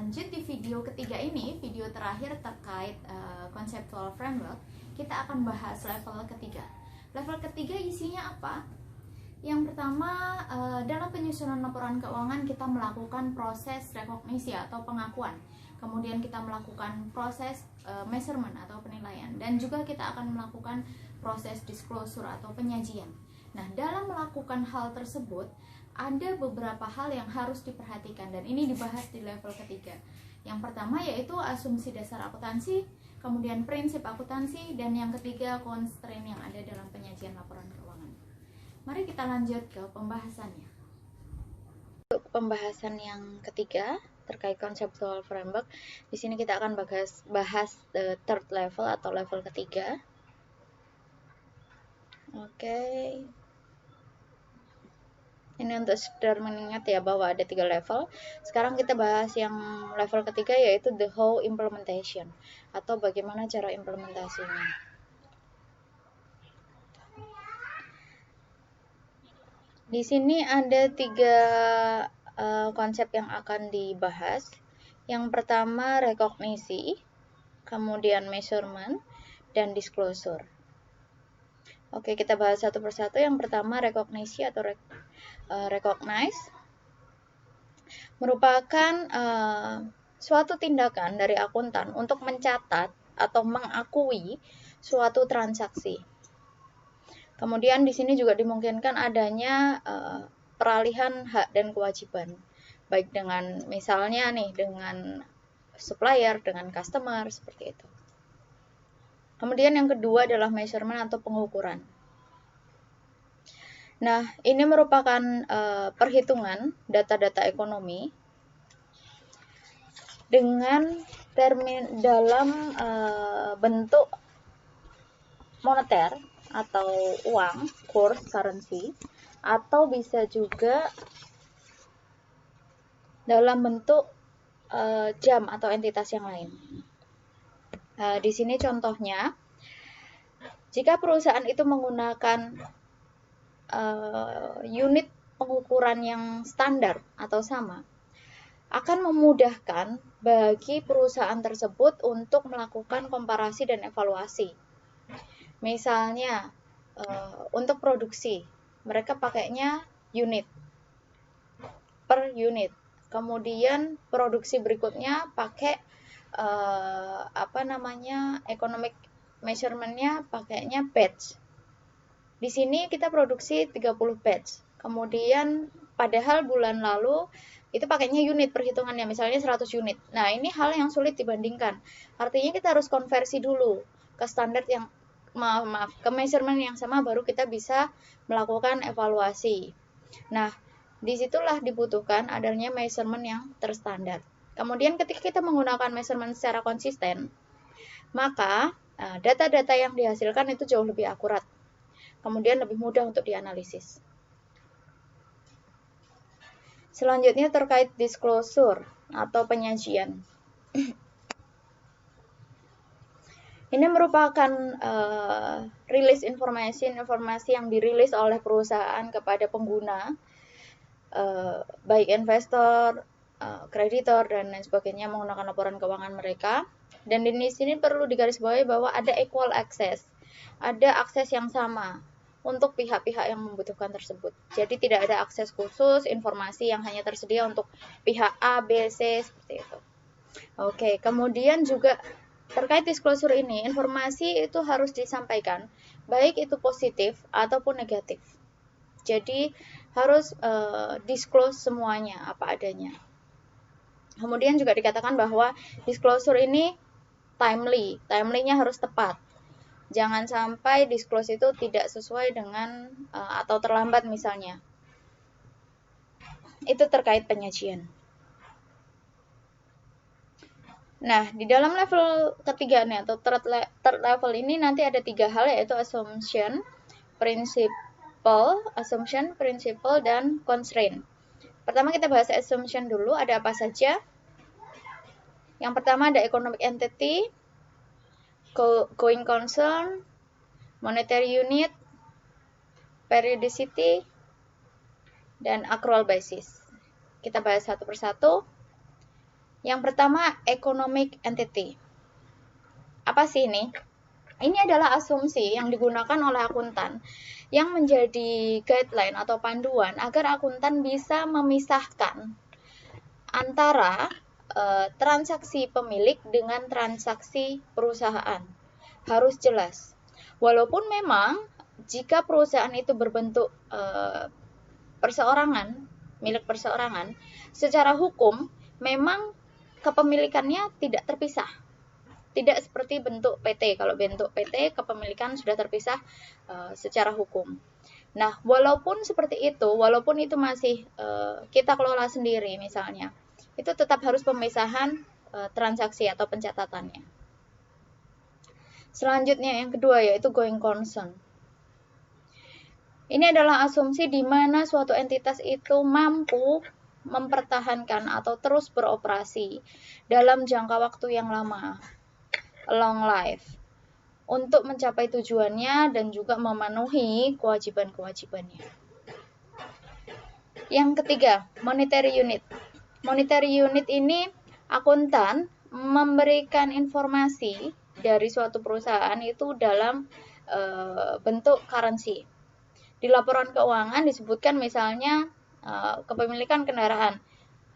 lanjut di video ketiga ini, video terakhir terkait conceptual framework, kita akan bahas level ketiga. Level ketiga isinya apa? Yang pertama, dalam penyusunan laporan keuangan kita melakukan proses rekognisi atau pengakuan. Kemudian kita melakukan proses measurement atau penilaian, dan juga kita akan melakukan proses disclosure atau penyajian. Nah, dalam melakukan hal tersebut ada beberapa hal yang harus diperhatikan, dan ini dibahas di level ketiga. Yang pertama yaitu asumsi dasar akuntansi, kemudian prinsip akuntansi, dan yang ketiga constraint yang ada dalam penyajian laporan keuangan. Mari kita lanjut ke pembahasannya. Untuk pembahasan yang ketiga terkait conceptual framework, di sini kita akan bahas third level atau level ketiga. Oke. Ini untuk sekedar mengingat ya bahwa ada 3 level. Sekarang kita bahas yang level ketiga yaitu the whole implementation atau bagaimana cara implementasinya. Di sini ada 3 konsep yang akan dibahas. Yang pertama rekognisi, kemudian measurement, dan disclosure. Oke, kita bahas satu persatu. Yang pertama rekognisi atau recognize merupakan suatu tindakan dari akuntan untuk mencatat atau mengakui suatu transaksi. Kemudian di sini juga dimungkinkan adanya peralihan hak dan kewajiban, baik dengan misalnya nih dengan supplier, dengan customer, seperti itu. Kemudian yang kedua adalah measurement atau pengukuran. Nah, ini merupakan perhitungan data-data ekonomi dengan dalam bentuk moneter atau uang, course, currency, atau bisa juga dalam bentuk jam atau entitas yang lain. Di sini contohnya, jika perusahaan itu menggunakan unit pengukuran yang standar atau sama, akan memudahkan bagi perusahaan tersebut untuk melakukan komparasi dan evaluasi. Misalnya untuk produksi, mereka pakainya unit per unit. Kemudian produksi berikutnya pakai economic measurement-nya pakainya batch. Di sini kita produksi 30 batch. Kemudian padahal bulan lalu itu pakainya unit perhitungannya, misalnya 100 unit. Nah, ini hal yang sulit dibandingkan. Artinya kita harus konversi dulu ke standar yang ke measurement yang sama, baru kita bisa melakukan evaluasi. Nah, disitulah dibutuhkan adanya measurement yang terstandar. Kemudian ketika kita menggunakan measurement secara konsisten, maka data-data yang dihasilkan itu jauh lebih akurat. Kemudian lebih mudah untuk dianalisis. Selanjutnya terkait disclosure atau penyajian. Ini merupakan rilis informasi yang dirilis oleh perusahaan kepada pengguna, baik investor, kreditor, dan lain sebagainya menggunakan laporan keuangan mereka. Dan di sini perlu digarisbawahi bahwa ada equal access, ada akses yang sama untuk pihak-pihak yang membutuhkan tersebut. Jadi tidak ada akses khusus, informasi yang hanya tersedia untuk pihak A, B, C, seperti itu. Oke, kemudian juga terkait disclosure ini, informasi itu harus disampaikan, baik itu positif ataupun negatif. Jadi harus disclose semuanya apa adanya. Kemudian juga dikatakan bahwa disclosure ini timely-nya harus tepat. Jangan sampai disclose itu tidak sesuai dengan atau terlambat misalnya. Itu terkait penyajian. Nah, di dalam level ketiga nih atau third level ini nanti ada 3 hal, yaitu assumption, principle, dan constraint. Pertama kita bahas assumption dulu, ada apa saja. Yang pertama ada economic entity, going concern, monetary unit, periodicity, dan accrual basis. Kita bahas satu persatu. Yang pertama, economic entity. Apa sih ini? Ini adalah asumsi yang digunakan oleh akuntan yang menjadi guideline atau panduan agar akuntan bisa memisahkan antara transaksi pemilik dengan transaksi perusahaan. Harus jelas. Walaupun memang jika perusahaan itu berbentuk perseorangan, milik perseorangan, secara hukum memang kepemilikannya tidak terpisah. Tidak seperti bentuk PT. Kalau bentuk PT, kepemilikan sudah terpisah secara hukum. Nah, walaupun seperti itu, walaupun itu masih kita kelola sendiri misalnya, itu tetap harus pemisahan transaksi atau pencatatannya. Selanjutnya yang kedua yaitu going concern. Ini adalah asumsi di mana suatu entitas itu mampu mempertahankan atau terus beroperasi dalam jangka waktu yang lama, long life, untuk mencapai tujuannya dan juga memenuhi kewajiban-kewajibannya. Yang ketiga, monetary unit. Monetary unit ini akuntan memberikan informasi dari suatu perusahaan itu dalam bentuk currency. Di laporan keuangan disebutkan misalnya kepemilikan kendaraan.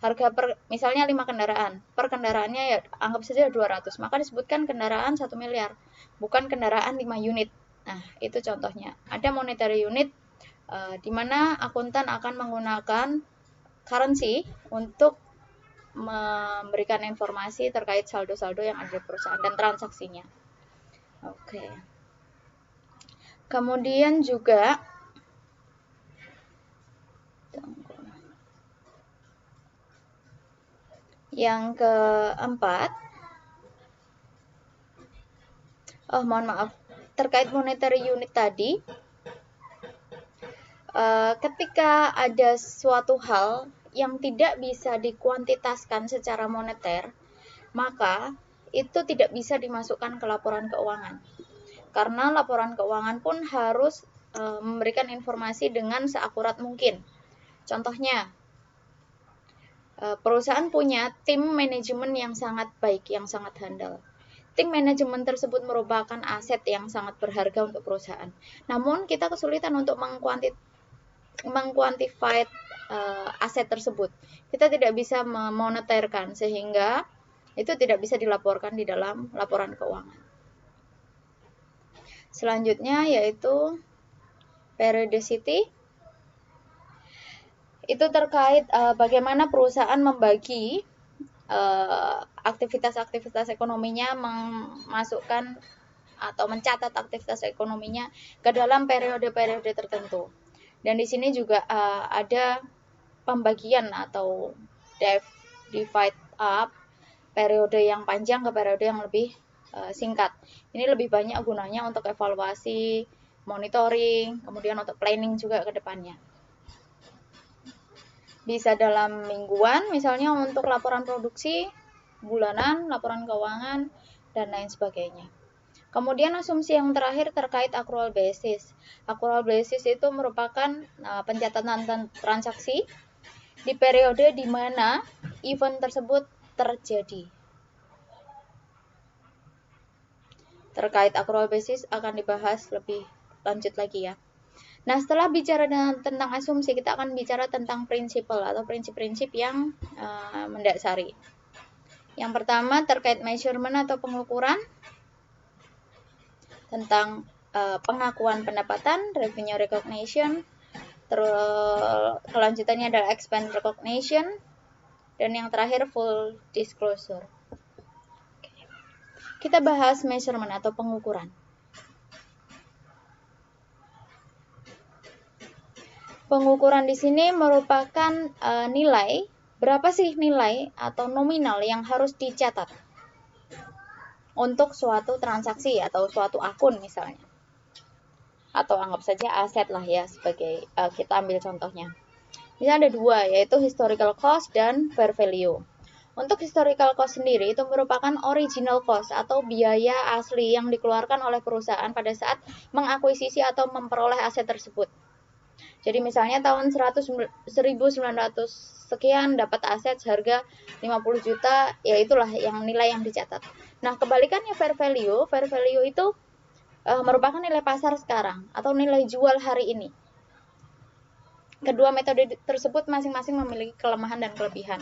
Harga misalnya 5 kendaraan, per kendaraannya ya anggap saja 200, maka disebutkan kendaraan 1 miliar, bukan kendaraan 5 unit. Nah, itu contohnya. Ada monetary unit di mana akuntan akan menggunakan currency untuk memberikan informasi terkait saldo-saldo yang ada di perusahaan dan transaksinya. Oke. Kemudian juga yang keempat, terkait monetary unit tadi, ketika ada suatu hal yang tidak bisa dikuantitaskan secara moneter, maka itu tidak bisa dimasukkan ke laporan keuangan. Karena laporan keuangan pun harus memberikan informasi dengan seakurat mungkin. Contohnya, perusahaan punya tim manajemen yang sangat baik, yang sangat handal. Tim manajemen tersebut merupakan aset yang sangat berharga untuk perusahaan. Namun kita kesulitan untuk mengkuantify aset tersebut. Kita tidak bisa memoneterkan sehingga itu tidak bisa dilaporkan di dalam laporan keuangan. Selanjutnya yaitu periodicity. Itu terkait bagaimana perusahaan membagi aktivitas-aktivitas ekonominya, memasukkan atau mencatat aktivitas ekonominya ke dalam periode-periode tertentu. Dan di sini juga ada pembagian atau divide up periode yang panjang ke periode yang lebih singkat. Ini lebih banyak gunanya untuk evaluasi, monitoring, kemudian untuk planning juga ke depannya. Bisa dalam mingguan, misalnya untuk laporan produksi, bulanan, laporan keuangan, dan lain sebagainya. Kemudian asumsi yang terakhir terkait accrual basis. Accrual basis itu merupakan pencatatan transaksi di periode di mana event tersebut terjadi. Terkait accrual basis akan dibahas lebih lanjut lagi ya. Nah, setelah bicara tentang asumsi, kita akan bicara tentang prinsipal atau prinsip-prinsip yang mendasari. Yang pertama terkait measurement atau pengukuran, tentang pengakuan pendapatan, revenue recognition, kelanjutannya adalah expense recognition, dan yang terakhir full disclosure. Kita bahas measurement atau pengukuran. Pengukuran di sini merupakan nilai, berapa sih nilai atau nominal yang harus dicatat untuk suatu transaksi atau suatu akun misalnya. Atau anggap saja aset lah ya, sebagai kita ambil contohnya. Ini ada dua, yaitu historical cost dan fair value. Untuk historical cost sendiri itu merupakan original cost atau biaya asli yang dikeluarkan oleh perusahaan pada saat mengakuisisi atau memperoleh aset tersebut. Jadi misalnya tahun 1900 sekian dapat aset harga 50 juta, ya itulah yang nilai yang dicatat. Nah, kebalikannya fair value itu merupakan nilai pasar sekarang atau nilai jual hari ini. Kedua metode tersebut masing-masing memiliki kelemahan dan kelebihan.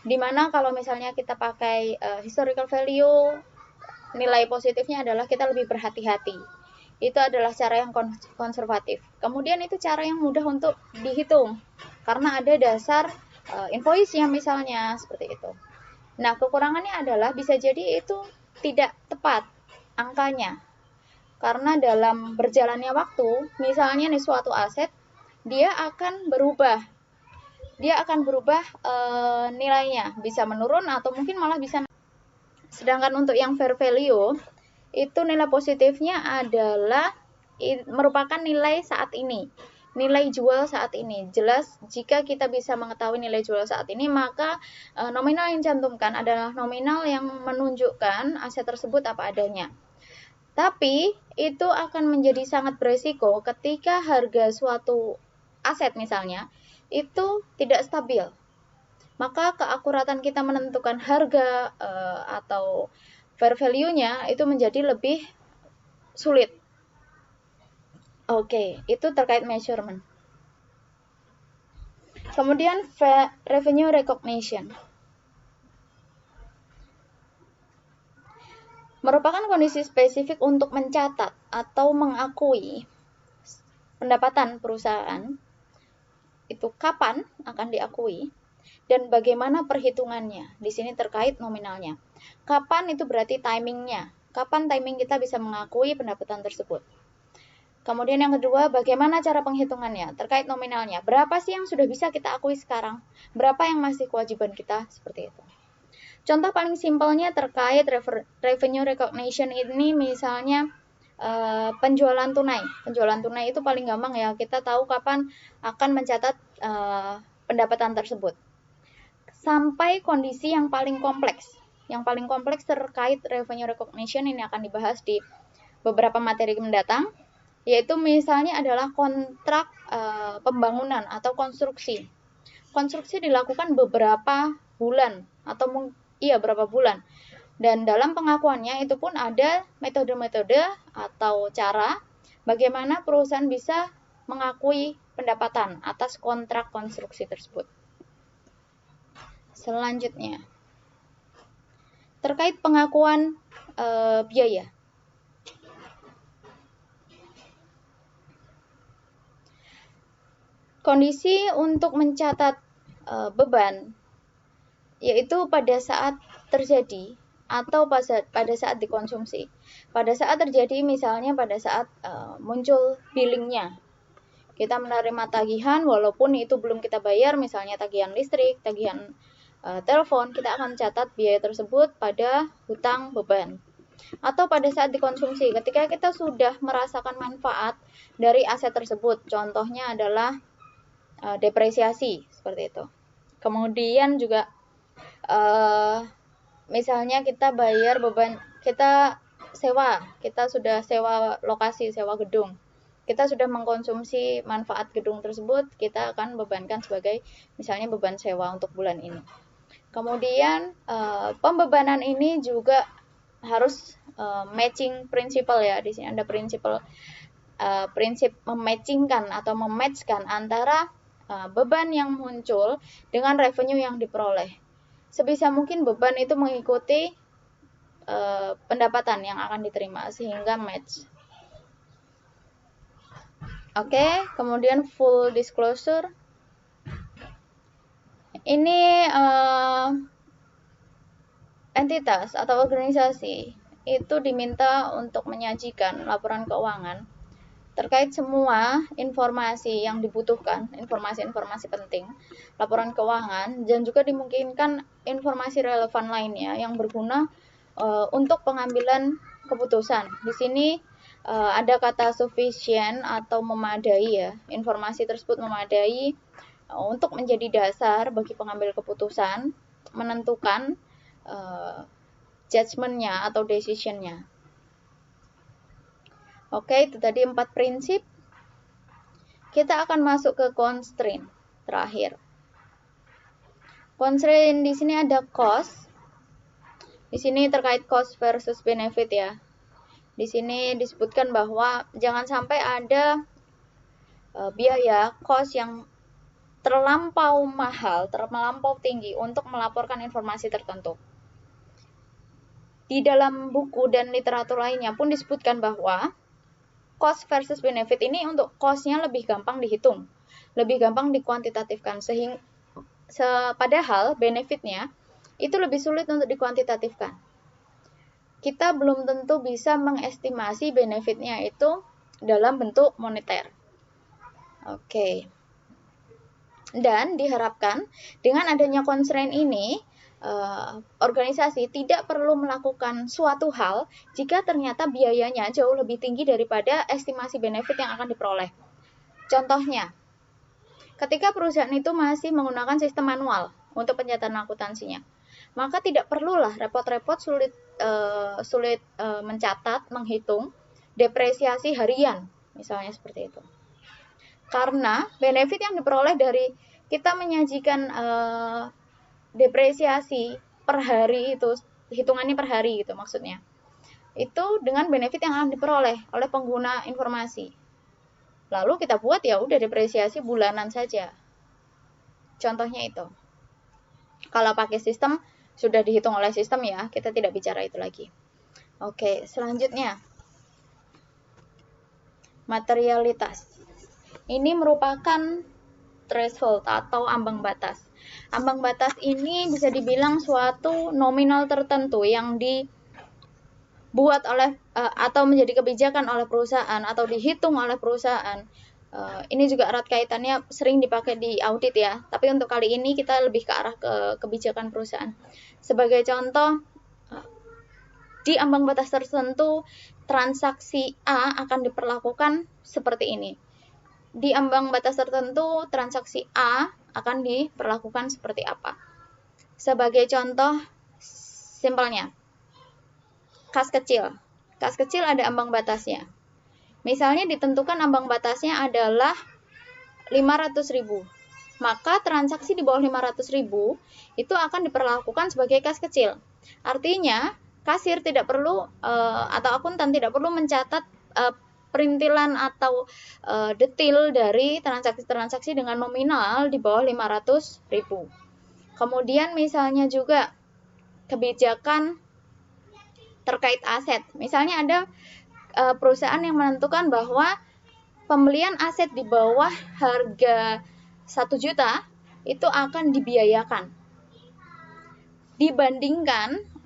Dimana kalau misalnya kita pakai historical value, nilai positifnya adalah kita lebih berhati-hati. Itu adalah cara yang konservatif. Kemudian itu cara yang mudah untuk dihitung karena ada dasar invoice yang misalnya seperti itu. Nah, kekurangannya adalah bisa jadi itu tidak tepat angkanya. Karena dalam berjalannya waktu, misalnya nih suatu aset, dia akan berubah. Dia akan berubah nilainya, bisa menurun atau mungkin malah bisa. Sedangkan untuk yang fair value, itu nilai positifnya adalah merupakan nilai saat ini, nilai jual saat ini. Jelas jika kita bisa mengetahui nilai jual saat ini, maka nominal yang dicantumkan adalah nominal yang menunjukkan aset tersebut apa adanya. Tapi itu akan menjadi sangat beresiko ketika harga suatu aset misalnya itu tidak stabil. Maka keakuratan kita menentukan harga atau fair value-nya itu menjadi lebih sulit. Oke, itu terkait measurement. Kemudian revenue recognition. Merupakan kondisi spesifik untuk mencatat atau mengakui pendapatan perusahaan itu kapan akan diakui dan bagaimana perhitungannya. Di sini terkait nominalnya. Kapan itu berarti timingnya. Kapan timing kita bisa mengakui pendapatan tersebut. Kemudian yang kedua, bagaimana cara penghitungannya. Terkait nominalnya. Berapa sih yang sudah bisa kita akui sekarang? Berapa yang masih kewajiban kita? Seperti itu. Contoh paling simpelnya terkait revenue recognition ini misalnya penjualan tunai. Penjualan tunai itu paling gampang ya. Kita tahu kapan akan mencatat pendapatan tersebut. Sampai kondisi yang paling kompleks. Yang paling kompleks terkait revenue recognition ini akan dibahas di beberapa materi mendatang, yaitu misalnya adalah kontrak pembangunan atau konstruksi. Konstruksi dilakukan beberapa bulan atau berapa bulan. Dan dalam pengakuannya itu pun ada metode-metode atau cara bagaimana perusahaan bisa mengakui pendapatan atas kontrak konstruksi tersebut. Selanjutnya, terkait pengakuan biaya. Kondisi untuk mencatat beban, yaitu pada saat terjadi atau pada saat dikonsumsi. Pada saat terjadi misalnya pada saat muncul billingnya. Kita menerima tagihan walaupun itu belum kita bayar, misalnya tagihan listrik, tagihan telepon, kita akan catat biaya tersebut pada hutang beban. Atau pada saat dikonsumsi, ketika kita sudah merasakan manfaat dari aset tersebut. Contohnya adalah depresiasi, seperti itu. Kemudian juga misalnya kita bayar beban, kita sudah sewa lokasi, sewa gedung. Kita sudah mengkonsumsi manfaat gedung tersebut, kita akan bebankan sebagai misalnya beban sewa untuk bulan ini. Kemudian pembebanan ini juga harus matching principle ya. Di sini ada prinsip mematchingkan atau mematchkan antara beban yang muncul dengan revenue yang diperoleh. Sebisa mungkin beban itu mengikuti pendapatan yang akan diterima sehingga match. Oke, kemudian full disclosure. Ini entitas atau organisasi itu diminta untuk menyajikan laporan keuangan terkait semua informasi yang dibutuhkan, informasi-informasi penting, laporan keuangan, dan juga dimungkinkan informasi relevan lainnya yang berguna untuk pengambilan keputusan. Di sini ada kata sufficient atau memadai ya, informasi tersebut memadai untuk menjadi dasar bagi pengambil keputusan menentukan judgment-nya atau decision-nya. Oke, itu tadi 4 prinsip. kita akan masuk ke constraint terakhir. Constraint di sini ada cost. Di sini terkait cost versus benefit ya. Di sini disebutkan bahwa jangan sampai ada biaya cost yang terlampau mahal, terlampau tinggi untuk melaporkan informasi tertentu. Di dalam buku dan literatur lainnya pun disebutkan bahwa cost versus benefit ini untuk cost-nya lebih gampang dihitung, lebih gampang dikuantitatifkan, padahal benefitnya itu lebih sulit untuk dikuantitatifkan. Kita belum tentu bisa mengestimasi benefitnya itu dalam bentuk moneter. Oke. Dan diharapkan dengan adanya constraint ini, organisasi tidak perlu melakukan suatu hal jika ternyata biayanya jauh lebih tinggi daripada estimasi benefit yang akan diperoleh. Contohnya, ketika perusahaan itu masih menggunakan sistem manual untuk pencatatan akuntansinya, maka tidak perlulah repot-repot sulit mencatat, menghitung depresiasi harian, misalnya seperti itu. Karena benefit yang diperoleh dari kita menyajikan depresiasi per hari itu, hitungannya per hari gitu maksudnya, itu dengan benefit yang akan diperoleh oleh pengguna informasi. Lalu kita buat ya udah depresiasi bulanan saja. Contohnya itu. Kalau pakai sistem, sudah dihitung oleh sistem ya, kita tidak bicara itu lagi. Oke, selanjutnya. Materialitas. Ini merupakan threshold atau ambang batas. Ambang batas ini bisa dibilang suatu nominal tertentu yang dibuat oleh atau menjadi kebijakan oleh perusahaan atau dihitung oleh perusahaan. Ini juga erat kaitannya, sering dipakai di audit ya, tapi untuk kali ini kita lebih ke arah ke kebijakan perusahaan. Sebagai contoh, di ambang batas tertentu transaksi A akan diperlakukan seperti ini. Di ambang batas tertentu transaksi A akan diperlakukan seperti apa. Sebagai contoh simpelnya, kas kecil. Kas kecil ada ambang batasnya. Misalnya ditentukan ambang batasnya adalah 500.000. Maka transaksi di bawah 500.000 itu akan diperlakukan sebagai kas kecil. Artinya, kasir tidak perlu atau akuntan tidak perlu mencatat perintilan atau detail dari transaksi-transaksi dengan nominal di bawah 500.000. Kemudian misalnya juga kebijakan terkait aset. Misalnya ada perusahaan yang menentukan bahwa pembelian aset di bawah harga 1 juta itu akan dibiayakan. Dibandingkan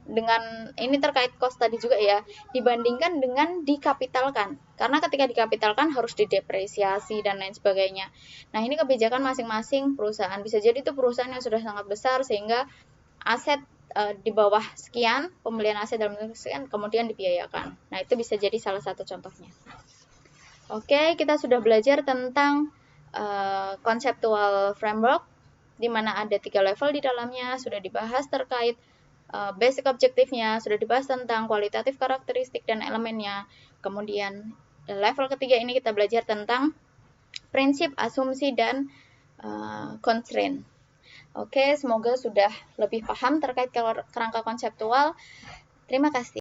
dengan, ini terkait cost tadi juga ya, dibandingkan dengan dikapitalkan. Karena ketika dikapitalkan harus didepresiasi dan lain sebagainya. Nah, ini kebijakan masing-masing perusahaan. Bisa jadi itu perusahaan yang sudah sangat besar sehingga aset di bawah sekian, pembelian aset dalam bentuk sekian, kemudian dibiayakan. Nah, itu bisa jadi salah satu contohnya. Oke, kita sudah belajar tentang conceptual framework, di mana ada 3 level di dalamnya, sudah dibahas terkait basic objektifnya, sudah dibahas tentang kualitatif karakteristik dan elemennya. Kemudian level ketiga ini kita belajar tentang prinsip, asumsi, dan constraint. Oke, semoga sudah lebih paham terkait kerangka konseptual. Terima kasih.